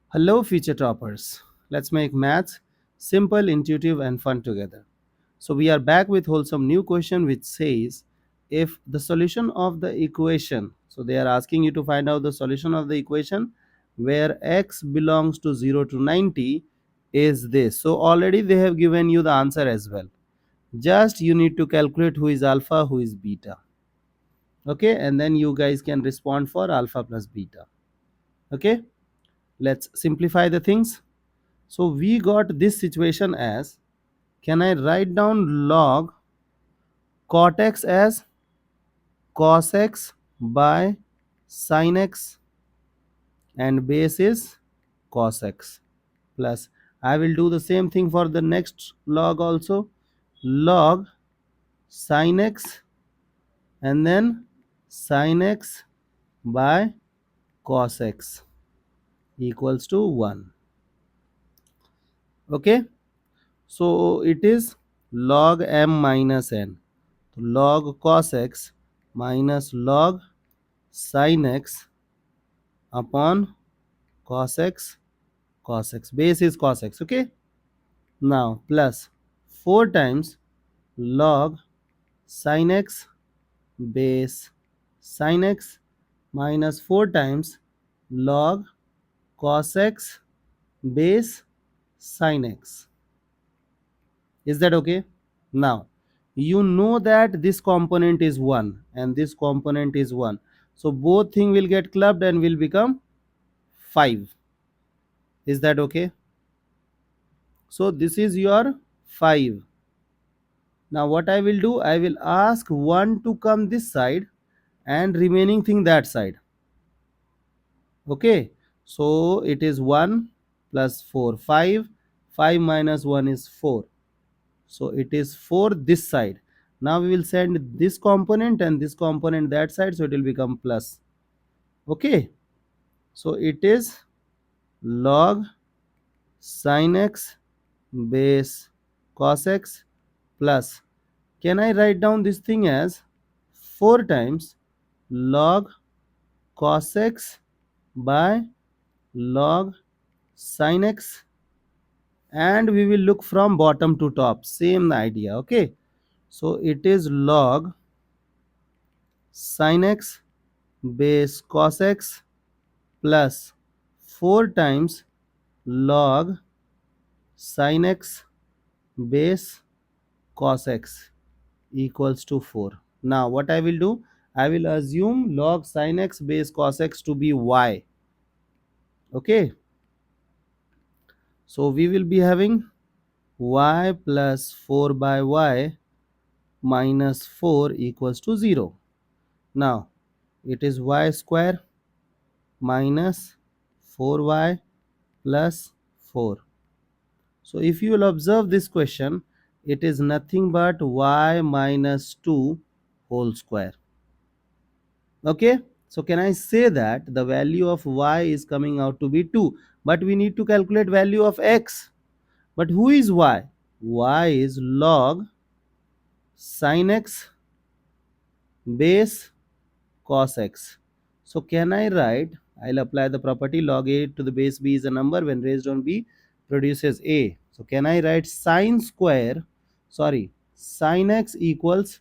Hello, future toppers. Let's make maths simple, intuitive, and fun together. So, we are back with wholesome new question which says if the solution of the equation, so they are asking you to find out the solution of the equation where x belongs to 0 to 90 is this. So, already they have given you the answer as well. Just you need to calculate who is alpha, who is beta. Okay, and then you guys can respond for alpha plus beta. Okay, let's simplify the things. So we got this situation as, can I write down log cotx as cos x by sin x and base is cos x, plus I will do the same thing for the next log also, log sin x and then sin x by cos x equals to 1. Okay, so it is log m minus n, log cos x minus log sin x upon cos x, base is cos x. Okay, now plus 4 times log sin x base sin x minus 4 times log cos x base sin x. Is that okay? Now you know that this component is 1 and this component is 1, so both thing will get clubbed and will become 5. Is that okay? So this is your 5. Now what I will do, I will ask 1 to come this side and remaining thing that side. Okay, so it is 1 plus 4, 5. 5 minus 1 is 4, so it is 4 this side. Now we will send this component and this component that side, so it will become plus. Okay, so it is log sin x base cos x plus, can I write down this thing as 4 times log cos x by log sin x, and we will look from bottom to top, same idea. Okay, so it is log sin x base cos x plus 4 times log sin x base cos x equals to 4. Now what I will do, I will assume log sin x base cos x to be y. Okay, so we will be having y plus 4 by y minus 4 equals to 0. Now it is y square minus 4y plus 4. So if you will observe this question, it is nothing but y minus 2 whole square. Okay, so can I say that the value of y is coming out to be 2, but we need to calculate value of x. But who is y? Y is log sin x base cos x. So can I write, I'll apply the property log a to the base b is a number when raised on b produces a. So can I write sin x equals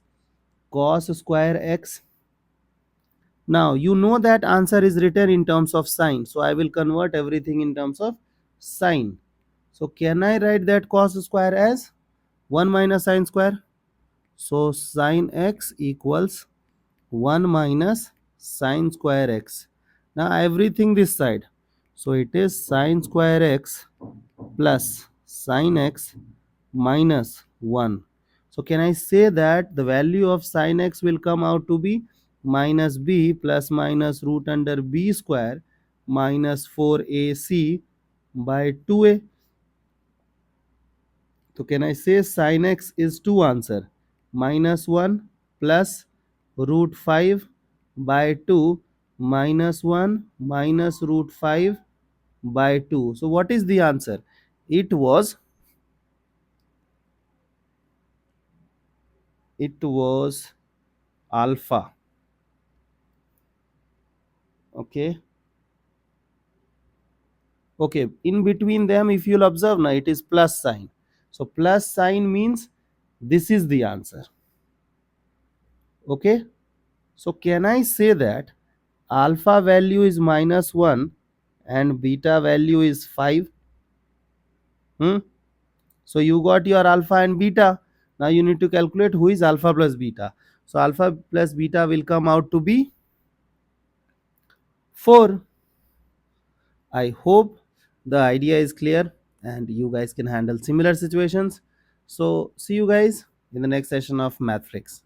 cos square x. Now you know that answer is written in terms of sine, so I will convert everything in terms of sine. So can I write that cos square as 1 minus sine square? So sin x equals 1 minus sine square x. Now everything this side, so it is sine square x plus sin x minus 1. So can I say that the value of sin x will come out to be minus b plus minus root under b square minus 4ac by 2a. So can I say sin x is 2 answer, minus 1 plus root 5 by 2 minus 1 minus root 5 by 2. So what is the answer? It was alpha. Okay, Okay, in between them, if you'll observe now, it is plus sign. So plus sign means this is the answer. Okay, so can I say that alpha value is -1 and beta value is 5? Hmm? So you got your alpha and beta. Now you need to calculate who is alpha plus beta. So alpha plus beta will come out to be 4. I hope the idea is clear and you guys can handle similar situations. So see you guys in the next session of MathFlix.